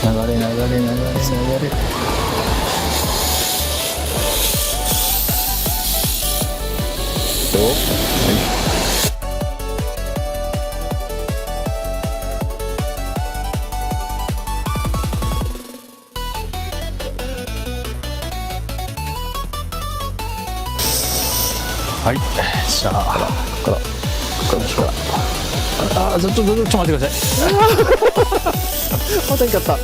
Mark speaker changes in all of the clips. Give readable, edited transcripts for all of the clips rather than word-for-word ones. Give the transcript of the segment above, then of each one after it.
Speaker 1: 流れ
Speaker 2: はい、じゃあちょっと待ってください。
Speaker 1: またいかった。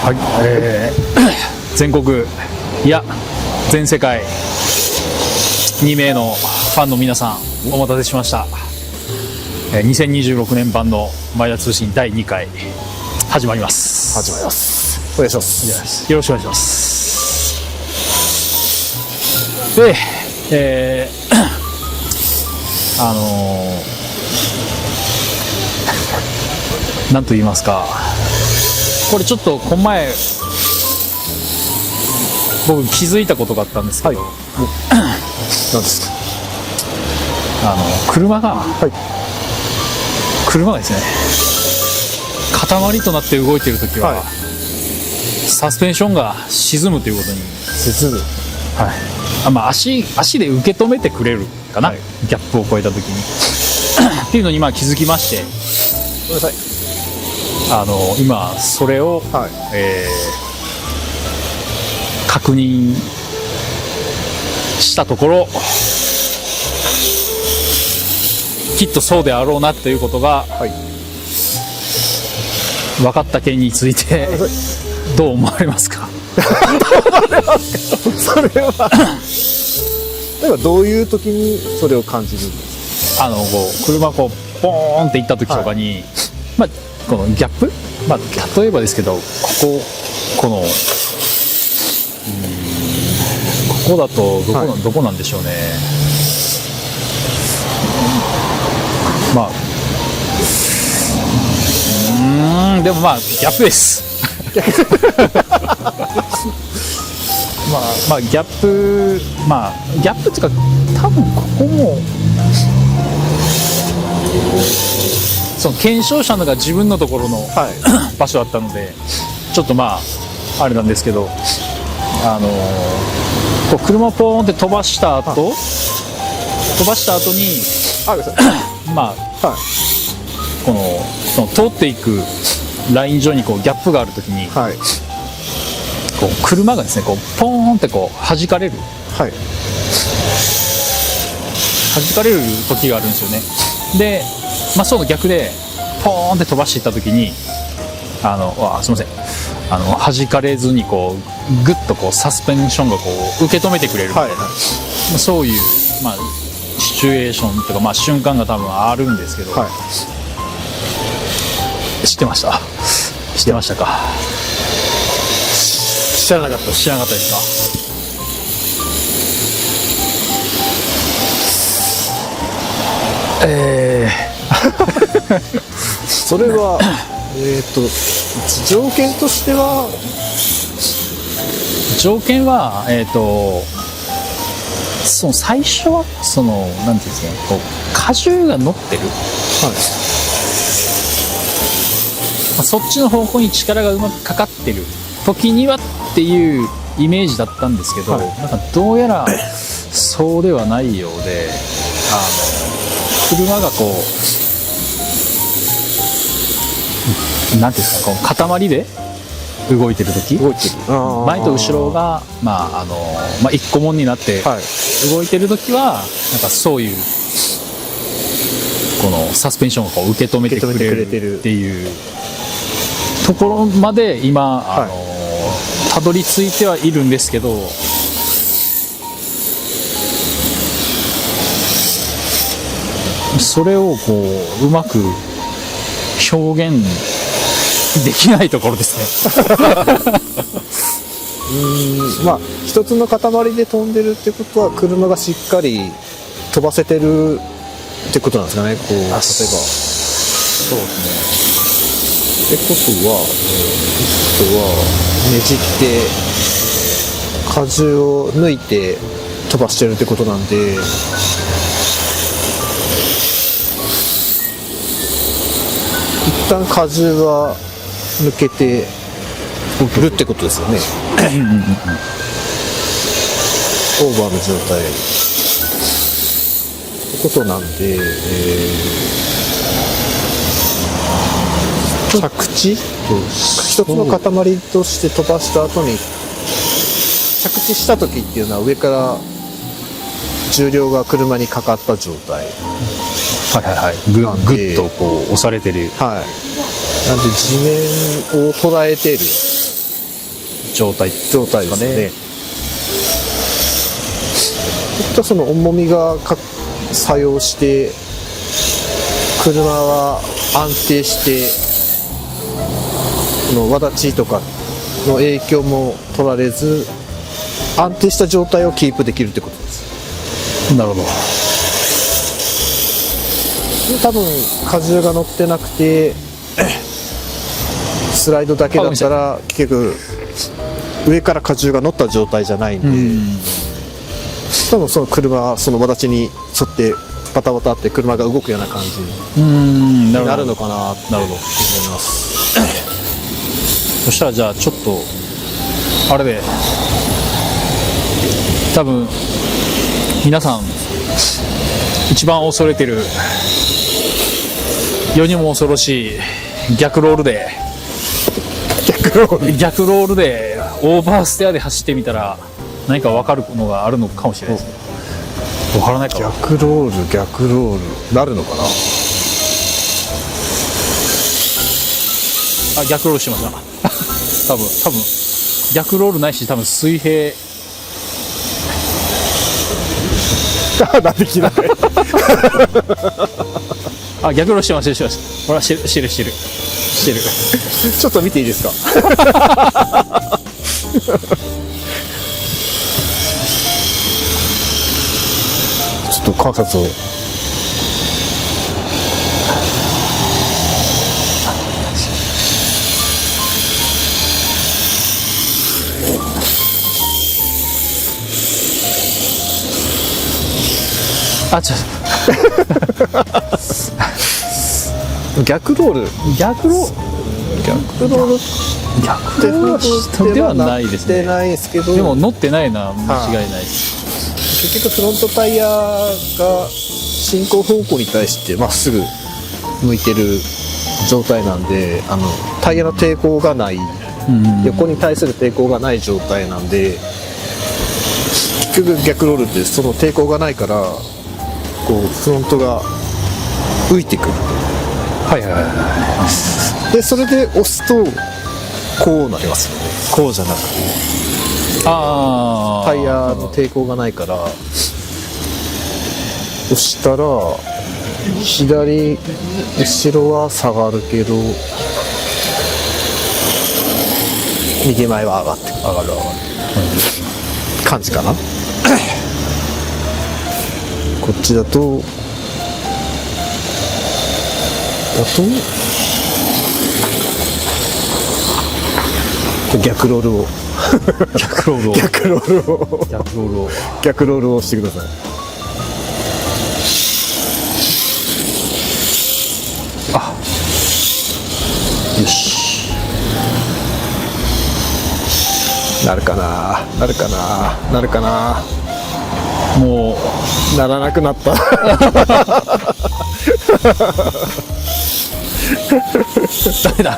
Speaker 2: はい、全国いや全世界2名のファンの皆さんお待たせしました。2026年版の前田通信第2回始まります。
Speaker 1: お願いします。
Speaker 2: よろしくお願いします。で、なんと言いますか、これちょっとこの前僕気づいたことがあったんですけど、
Speaker 1: 何ですか？
Speaker 2: 車がですね、塊となって動いているときは、サスペンションが沈むということに、まあ足で受け止めてくれるかな、ギャップを超えたときにっていうのに気づきまして、
Speaker 1: ごめんなさい。
Speaker 2: 今それを、確認したところ、きっとそうであろうなということが、分かった件についてどう思われますか？
Speaker 1: それは例えばどういう時にそれを感じるんですか？
Speaker 2: 車ポーンって行った時とかに、このギャップ、例えばですけど、ここだとどこなんでしょうね。でもギャップです。ギャップっていうか、多分ここもその検証者のが自分のところの場所だったので、ちょっとあれなんですけど、こう車をポーンって飛ばした後にその通っていくライン上にギャップがあるときに、こう車がですね、ポーンって弾かれる時があるんですよね。で、その逆でポーンって飛ばしていったときに、すいません、弾かれずにグッとサスペンションが受け止めてくれるみたいな、そういう、シチュエーションというか、瞬間が多分あるんですけど、知ってましたか？知らなかったですか？
Speaker 1: それは条件としては
Speaker 2: その最初はなんていうんですかね、荷重が乗ってる、そっちの方向に力がうまくかかってる時にはっていうイメージだったんですけど、なんかどうやらそうではないようで、車がなんていうんですか、塊で動いてる時、前と後ろが一個もんになって動いてる時は、なんかそういうこのサスペンションを受け止めてくれるっていうところまで今たどり着いてはいるんですけど、それをうまく表現できないところですね。
Speaker 1: まあ一つの塊で飛んでるってことは車がしっかり飛ばせてるってことなんですかね。こう例えば
Speaker 2: そうです
Speaker 1: ってことは、ねじって荷重を抜いて飛ばしてるってことなんで、一旦荷重は抜けてるってことですよね。オーバーの状態ってことなんで、着地一つの塊として飛ばした後に着地した時っていうのは上から重量が車にかかった状態。
Speaker 2: はいはいはい。ぐっとこう押されてる
Speaker 1: はい。なんで地面を捉えている
Speaker 2: 状態
Speaker 1: 状態ですね。きっとその重みが作用して車は安定してのわだちとかの影響も取られず安定した状態をキープできるってことです。
Speaker 2: なるほど。
Speaker 1: 多分荷重が乗ってなくてスライドだけだったら結局上から荷重が乗った状態じゃないんで、多分その車はそのわだちに沿ってバタバタって車が動くような感じになるのかなと思います。
Speaker 2: そしたらじゃあちょっとあれで多分皆さん一番恐れてる世にも恐ろしい逆ロールでオーバーステアで走ってみたら何か分かるのがあるのかもしれないですね。分からないかな。
Speaker 1: 逆ロールなるのかな。
Speaker 2: あ、逆ロールしました多分逆ロールないし多分水平
Speaker 1: なんで嫌い
Speaker 2: あ、逆ロールしてましたほらしてる
Speaker 1: ちょっと見ていいですかちょっと観察を。
Speaker 2: あ、
Speaker 1: 逆ロール
Speaker 2: ではないですね。
Speaker 1: ないですけど、
Speaker 2: でも乗ってないな、間違いないです。
Speaker 1: 結局フロントタイヤが進行方向に対してまっすぐ向いてる状態なんで、タイヤの抵抗がない、横に対する抵抗がない状態なんで、結局逆ロールってその抵抗がないからこうフロントが浮いてくる。でそれで押すとこうなりますよね。こうじゃなくてタイヤの抵抗がないから押したら左後ろは下がるけど右前は上がる感じかな。こっちだと逆ロールをしてください。
Speaker 2: あ、よし。
Speaker 1: なるかな。
Speaker 2: も
Speaker 1: うならなくなった
Speaker 2: ダメだ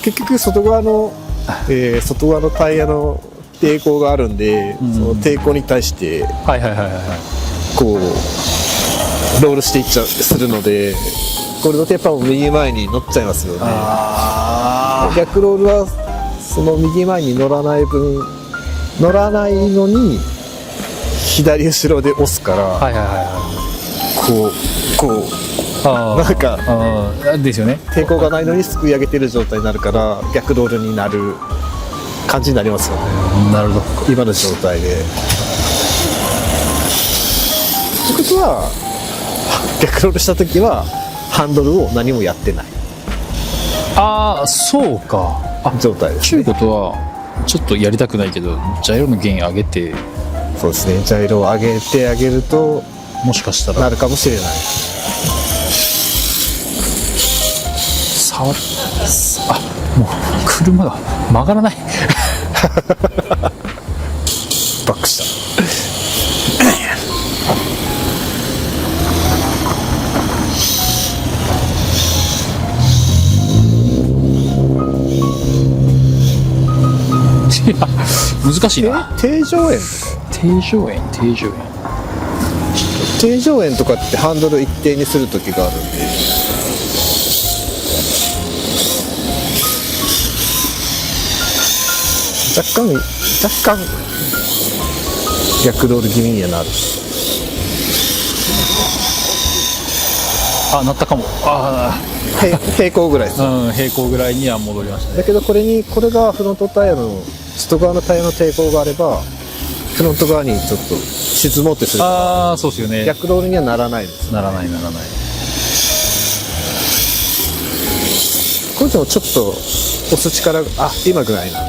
Speaker 1: 結局外側のタイヤの抵抗があるんで、その抵抗に対してこうロールしていっちゃうするので、これだとやっぱ右前に乗っちゃいますよね。逆ロールはその右前に乗らないのに左後ろで押すから、こうなんか
Speaker 2: ですよね。
Speaker 1: 抵抗がないのにすくい上げてる状態になるから逆ロールになる感じになりますよね、
Speaker 2: なるほど。
Speaker 1: 今の状態で。ってことは逆ロールした時はハンドルを何もやってない
Speaker 2: ああ、そうか。
Speaker 1: 状態ですね。
Speaker 2: ということは、ちょっとやりたくないけど、ジャイロのゲイン上げて、
Speaker 1: そうですね、ジャイロを上げてあげると
Speaker 2: もしかしたら、
Speaker 1: なるかもしれない。
Speaker 2: 触っ、あ、もう、車が曲がらない。
Speaker 1: バックした。
Speaker 2: いや、難しいな。
Speaker 1: 定常円定常円とかってハンドル一定にする時があるんで、若干逆ロール気味にはなる。
Speaker 2: あ、なったかも。あ
Speaker 1: 平行ぐらいです。
Speaker 2: あ、うん、平行ぐらいには戻りましたね。
Speaker 1: だけどこれがフロントタイヤの外側のタイヤの抵抗があればフロント側にちょっと沈もうとするか
Speaker 2: ああ、そうですよね。
Speaker 1: ら逆ロールにはならないんです。
Speaker 2: ならない。
Speaker 1: これでもちょっと押す力が今ぐらいな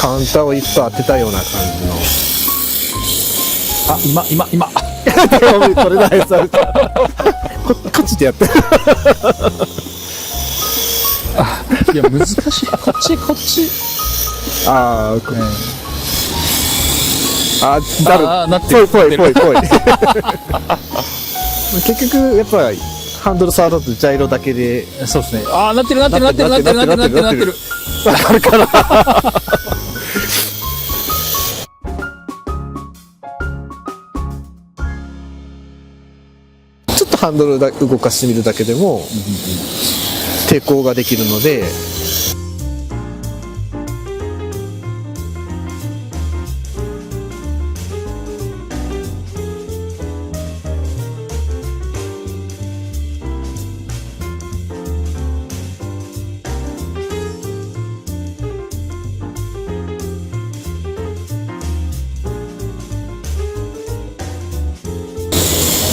Speaker 1: カウンターを一歩当てたような感じの
Speaker 2: 今。
Speaker 1: これだよそれこっちでやってる
Speaker 2: いや、難しい。こっち。
Speaker 1: ああ
Speaker 2: なってる。
Speaker 1: ぽい結局やっぱハンドル触らずジャイロだけで
Speaker 2: そうですね。ああ、なってる。わかるから。
Speaker 1: ちょっとハンドル動かしてみるだけでも抵抗ができるので、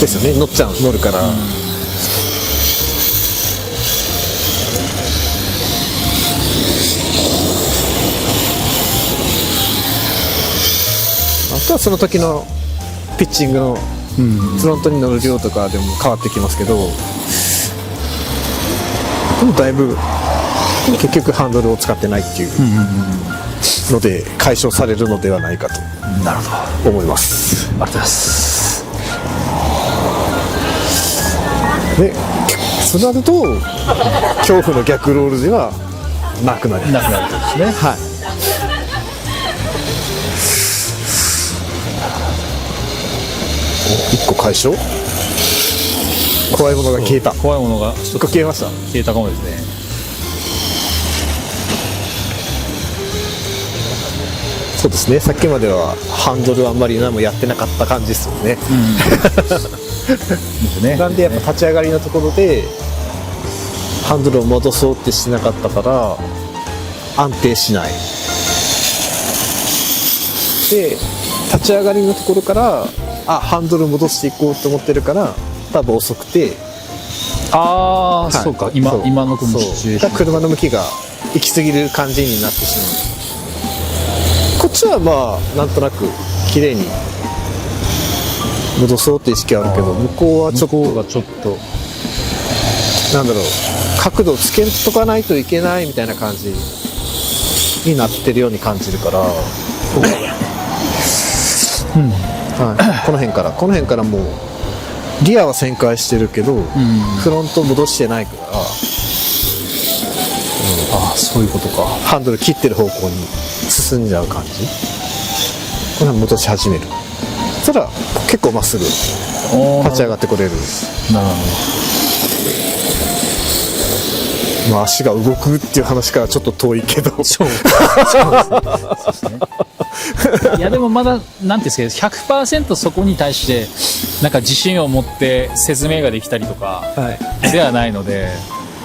Speaker 1: ですよね、乗るから、あとはその時のピッチングのフロントに乗る量とかでも変わってきますけど、でもだいぶ結局ハンドルを使ってないっていうので解消されるのではないかと
Speaker 2: なるほど。
Speaker 1: 思います。
Speaker 2: ありがとうございます。
Speaker 1: でそうなると恐怖の逆ロールではなくなるんですね。はい。1個解消。怖いものが消えた。
Speaker 2: 怖いものが
Speaker 1: 1個消えました。
Speaker 2: 消えたかもですね。
Speaker 1: そうですね、さっきまではハンドルあんまり何もやってなかった感じですよね。なんでやっぱ立ち上がりのところでハンドルを戻そうってしなかったから安定しないで、立ち上がりのところからハンドル戻していこうと思ってるから多分遅くて、
Speaker 2: はい、そうか、今のこのシチュエーション
Speaker 1: 車の向きが行き過ぎる感じになってしまう。こっちはまあなんとなく綺麗に戻そうって意識はあるけど、向こうはちょっとなんだろう、角度をつけとかないといけないみたいな感じになってるように感じるから、はい、この辺からもうリアは旋回してるけど、フロント戻してないから、
Speaker 2: そういうことか。
Speaker 1: ハンドル切ってる方向に進んじゃう感じ。これ戻し始める。そしたら結構まっすぐ立ち上がってこれる。
Speaker 2: なるほど。
Speaker 1: まあ足が動くっていう話からちょっと遠いけど。
Speaker 2: そうですね。いやでもまだなんていうんですけど、100% そこに対してなんか自信を持って説明ができたりとかではないので、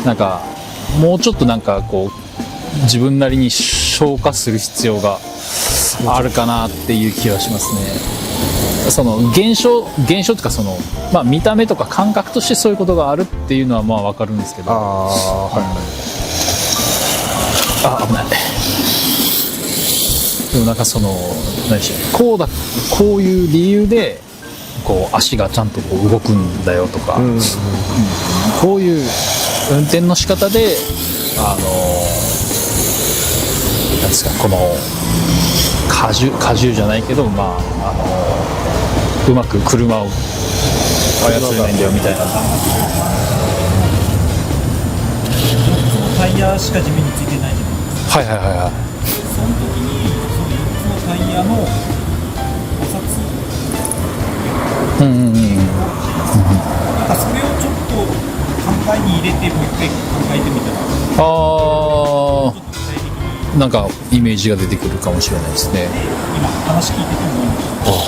Speaker 2: なんかもうちょっとなんかこう自分なりに消化する必要があるかなっていう気がしますね。その現象っていうか、その、まあ、見た目とか感覚としてそういうことがあるっていうのはまあ分かるんですけど、
Speaker 1: はいはい。
Speaker 2: 危ない。でもなんかその何でしょう、こういう理由でこう足がちゃんとこう動くんだよとか、こういう運転の仕方でなんですか、この荷重じゃないけど、まあうまく車を操れないんだよみたいな。
Speaker 3: タイヤしか地面についてないじゃないですか。
Speaker 2: はいはいはいはい。
Speaker 3: その時にそのタイヤの摩擦、なんかそれをちょっと考えに入れてもう一回考えてみたら、ちょっと具体的に
Speaker 2: なんかイメージが出てくるかもしれないですね。
Speaker 3: 今話聞いてても思いま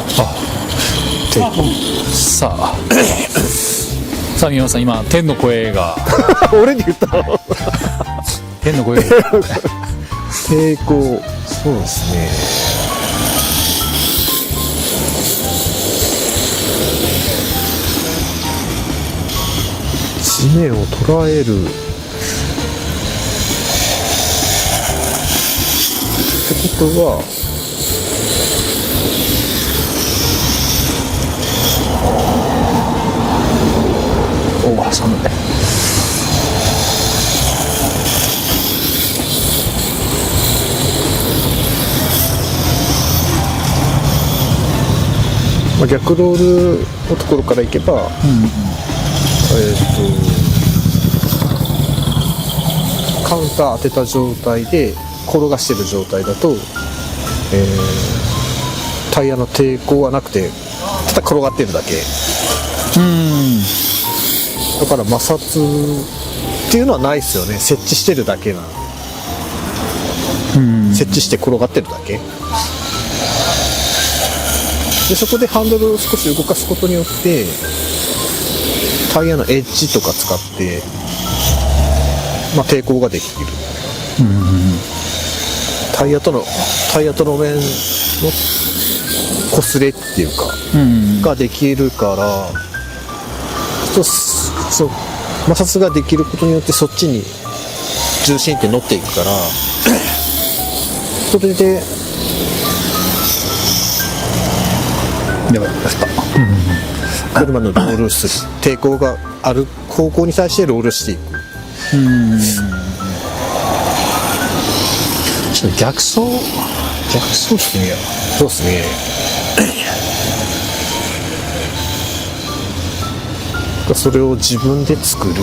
Speaker 3: した。
Speaker 2: さあさあ宮本さん、今天の声が
Speaker 1: 俺に言ったの
Speaker 2: 天の声が
Speaker 1: 抵抗、そうですね。地面を捉えるってことは、
Speaker 2: おお、寒い。
Speaker 1: まあ、逆ロールのところからいけば、カウンター当てた状態で転がしてる状態だと、タイヤの抵抗はなくてただ転がってるだけ、だから摩擦っていうのはないですよね。設置してるだけな、設置して転がってるだけで、そこでハンドルを少し動かすことによってタイヤのエッジとか使って、まあ、抵抗ができる、タイヤとの面の擦れっていうか、ができるから、そう摩擦ができることによってそっちに重心って乗っていくからそれで
Speaker 2: やばい、
Speaker 1: 車のロールする抵抗がある方向に対してロールしていく。
Speaker 2: ちょっと逆走してみよう。
Speaker 1: そうですね。それを自分で作る。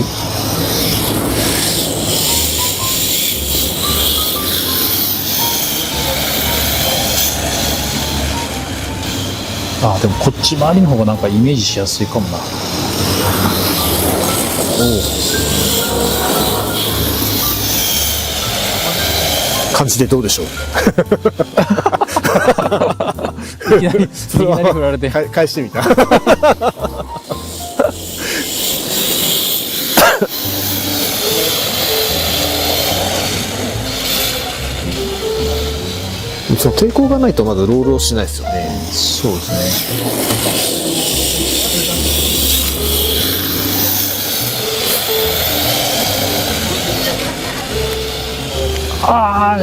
Speaker 2: でもこっち回りの方がなんかイメージしやすいかもな。
Speaker 1: 感じでどうでしょう。
Speaker 2: いきなり振られて
Speaker 1: 返してみた。その抵抗がないとまだロールをしないですよね。
Speaker 2: そうですね。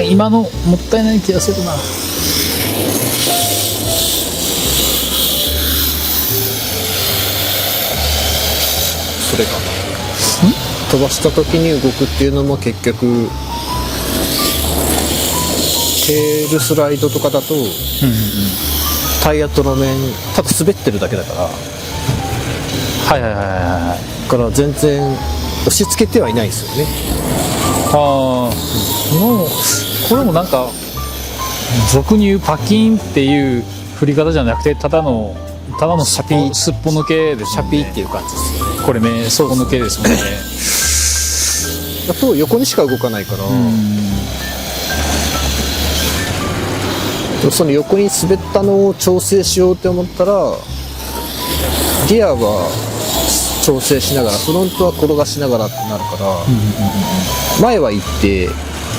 Speaker 2: 今のもったいない気がするな。
Speaker 1: それか飛ばした時に動くっていうのも結局テールスライドとかだと、タイヤと路面ただ滑ってるだけだから、だから全然押し付けてはいないですよね。
Speaker 2: もうこれもなんか俗に言うパキンっていう振り方じゃなくて、ただのすっぽ抜けですもんね。
Speaker 1: シャピーっていう感じですよね。
Speaker 2: これすっぽ抜けですもんね。
Speaker 1: だと横にしか動かないから、その横に滑ったのを調整しようって思ったらギアは調整しながらフロントは転がしながらってなるから、前は行って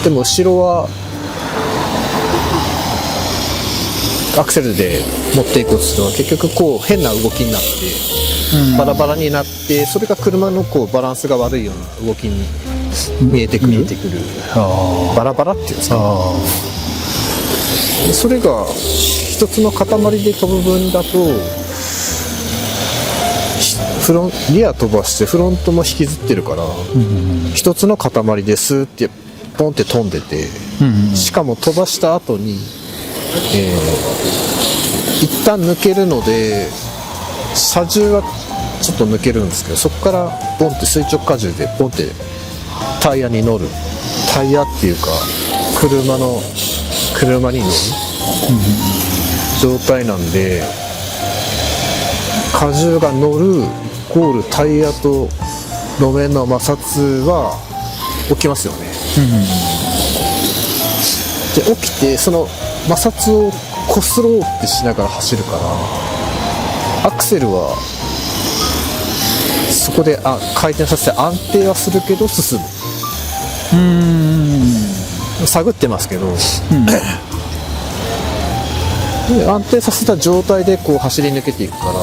Speaker 1: でも後ろはアクセルで持っていこうとするのは結局こう変な動きになってバラバラになって、それが車のこうバランスが悪いような動きに見えてくる。バラバラっていうんですか、でそれが一つの塊で飛ぶ分だとリア飛ばしてフロントも引きずってるから、一つの塊でスーってポンって飛んでて、しかも飛ばした後に、一旦抜けるので車重はちょっと抜けるんですけど、そこからポンって垂直荷重でポンってタイヤに乗る、タイヤっていうか車に乗る状態なんで、荷重が乗るイコールタイヤと路面の摩擦は起きますよね、で起きてその摩擦をこすろうってしながら走るから、アクセルはそこで回転させて安定はするけど進む、探ってますけど、で安定させた状態でこう走り抜けていくから、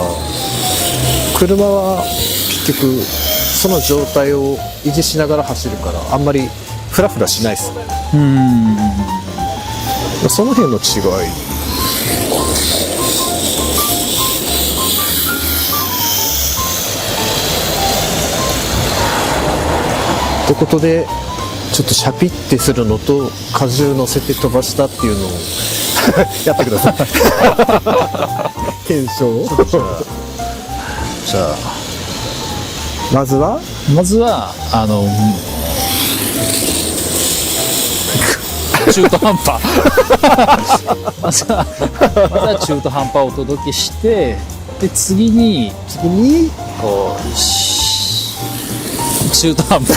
Speaker 1: 車は結局その状態を維持しながら走るから、あんまりフラフラしないです。その辺の違い。ってことでちょっとシャピッてするのと荷重乗せて飛ばしたっていうのをやってください。検証。
Speaker 2: じゃあ
Speaker 1: まずは
Speaker 2: 中途半端まずは中途半端をお届けして、で次にこう中途半端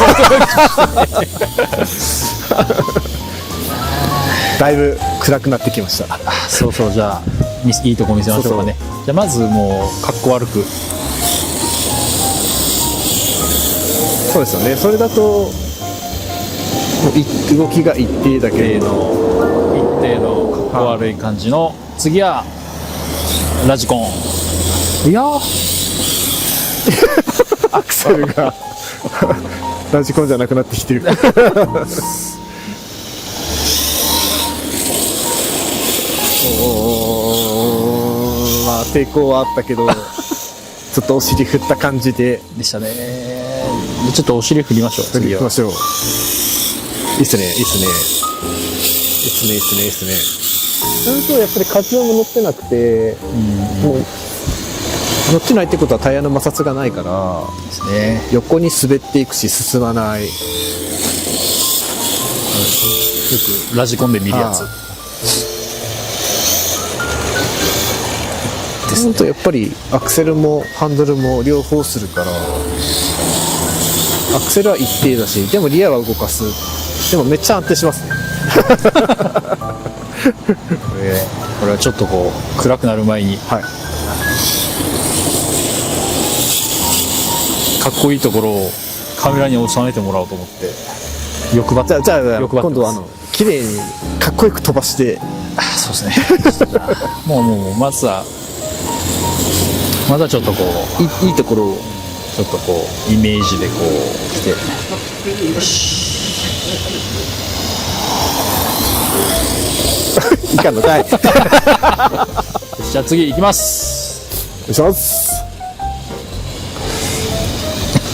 Speaker 1: だいぶ暗くなってきました。
Speaker 2: そうじゃあいいとこ見せましょうかね。じゃあまずもうかっこ悪く、
Speaker 1: そうですよね。それだと動きが一定だけど、
Speaker 2: 一定のかっこ悪い感じの、次はラジコン。
Speaker 1: いやアクセルがラジコンじゃなくなってきてる。まあ抵抗はあったけどちょっとお尻振った感じで
Speaker 2: したね。ちょっとお尻振りましょう。
Speaker 1: 次は行きましょう。いいっすね。それとやっぱり荷重も乗ってなくて、もう乗ってないってことはタイヤの摩擦がないから
Speaker 2: ですね、
Speaker 1: 横に滑っていくし進まない。よ
Speaker 2: くラジコンで見るやつ
Speaker 1: ですね。やっぱりアクセルもハンドルも両方するから、アクセルは一定だし、でもリアは動かす。でもめっちゃ安定しますね。
Speaker 2: これはちょっとこう暗くなる前に、
Speaker 1: はい、
Speaker 2: かっこいいところをカメラに収めてもらおうと思って欲張って
Speaker 1: じゃあ今度は綺麗にかっこよく飛ばして。
Speaker 2: そうですね。もうまずはちょっとこう
Speaker 1: いいところを
Speaker 2: ちょっとこうイメージでこう来て、よし
Speaker 1: いかんのかい。
Speaker 2: じゃあ次行きます。
Speaker 1: お願いします。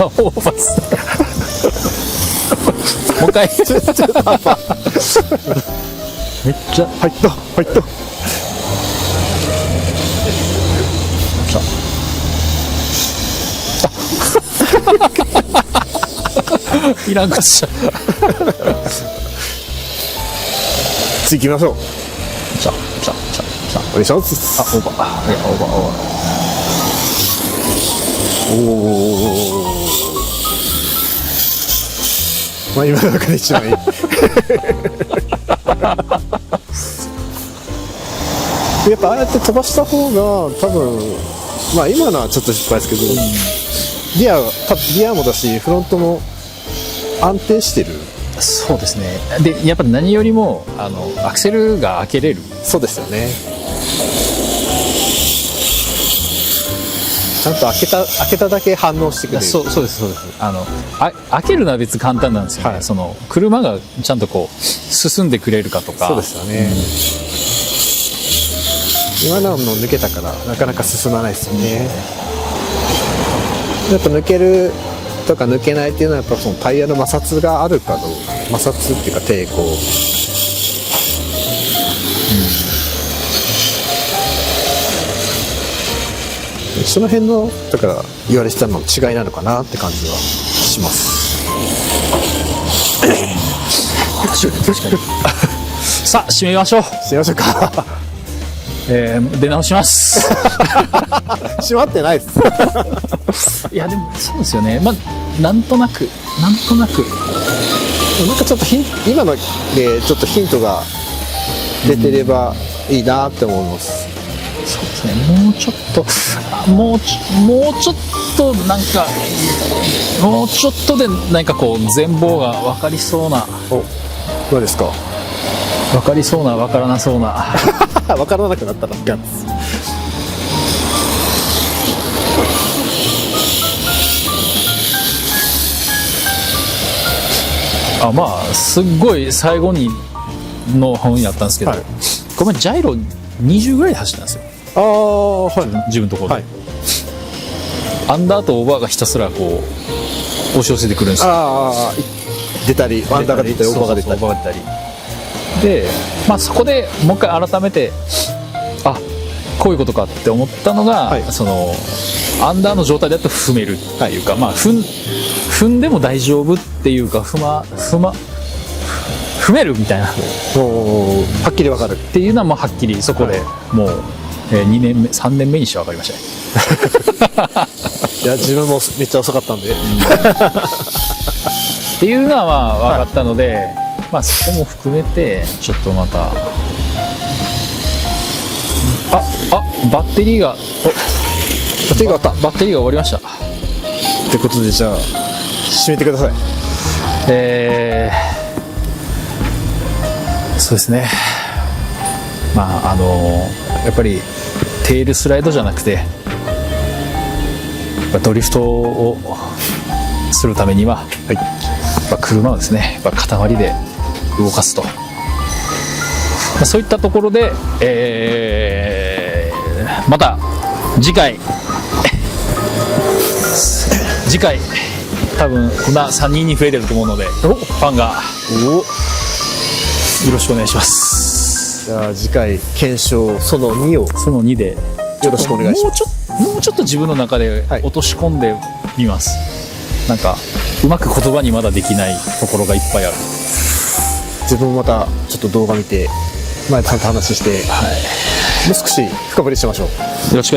Speaker 2: オーバースもう一回。めっちゃ
Speaker 1: 入った
Speaker 2: いらんかしら。
Speaker 1: 次行きましょう。お願いします。
Speaker 2: オーバー。
Speaker 1: おまあ今の中で一番いい。やっぱああやって飛ばした方が多分、まあ今のはちょっと失敗ですけど、リアもだしフロントも安定してる。
Speaker 2: そうですね。でやっぱり何よりもアクセルが開けれる。
Speaker 1: そうですよね。ちゃんと開けただけ反応してくれる。
Speaker 2: そうですそうです。開けるのは別に簡単なんですよね、
Speaker 1: はい、
Speaker 2: その車がちゃんとこう進んでくれるかとか。
Speaker 1: そうですよね、今の抜けたからなかなか進まないですよね、やっぱ抜けるとか抜けないっていうのはやっぱそのタイヤの摩擦があるかどうか、摩擦っていうか抵抗、その辺のだから言われてたの違いなのかなって感じはします。
Speaker 2: 確かにさあ締めましょう。
Speaker 1: しましょうか。
Speaker 2: 出直します
Speaker 1: 閉まってないです。
Speaker 2: いやでもそうですよね。まあなんとなく
Speaker 1: なんかちょっと今のでちょっとヒントが出てればいいなって思います。
Speaker 2: そうですね。もうちょっとなんかもうちょっとでなんかこう全貌が分かりそうな。
Speaker 1: お、どうですか。
Speaker 2: 分かりそうな分からなそうな
Speaker 1: 分からなくなったらガッツ。
Speaker 2: まあすっごい最後にの本やったんですけど、
Speaker 1: はい、
Speaker 2: ごめんジャイロ20ぐらいで走ったんですよ。
Speaker 1: ああ、はい、
Speaker 2: 自分のところで、
Speaker 1: はい、
Speaker 2: アンダーとオーバーがひたすらこう押し寄せてくるんですよ。
Speaker 1: ああ、出たりアンダーが出たりオーバーが出たり、
Speaker 2: そうそうそうオーバーが出たりで、まあそこでもう一回改めてこういうことかって思ったのが、
Speaker 1: はい、
Speaker 2: そのアンダーの状態だと踏めるっていうか、まあ踏んでも大丈夫っていうか踏めるみたいなっ
Speaker 1: はっきり分かる
Speaker 2: ていうのはもうはっきりそこでもう、2年目3年目にして分かりましたね
Speaker 1: いや自分もめっちゃ遅かったんで
Speaker 2: っていうのはまあ分かったので、まあそこも含めてちょっとまたバッテリーがバッテリーが終わりました。
Speaker 1: ってことでじゃあ締めてください。
Speaker 2: そうですね。まあやっぱりテールスライドじゃなくてやっぱドリフトをするためには、やっぱ車をですねやっぱ塊で動かすと、そういったところで、また次回多分こんな3人に増えてると思うのでファンがよろしくお願いします。
Speaker 1: じゃあ次回検証その2を
Speaker 2: その2で
Speaker 1: よろしくお願いします。
Speaker 2: もうちょっと自分の中で落とし込んでみます、なんかうまく言葉にまだできないところがいっぱいある。
Speaker 1: 自分もまたちょっと動画見て前ちゃんと話して、もう少し深掘りしましょう。
Speaker 2: よろしくお願いします。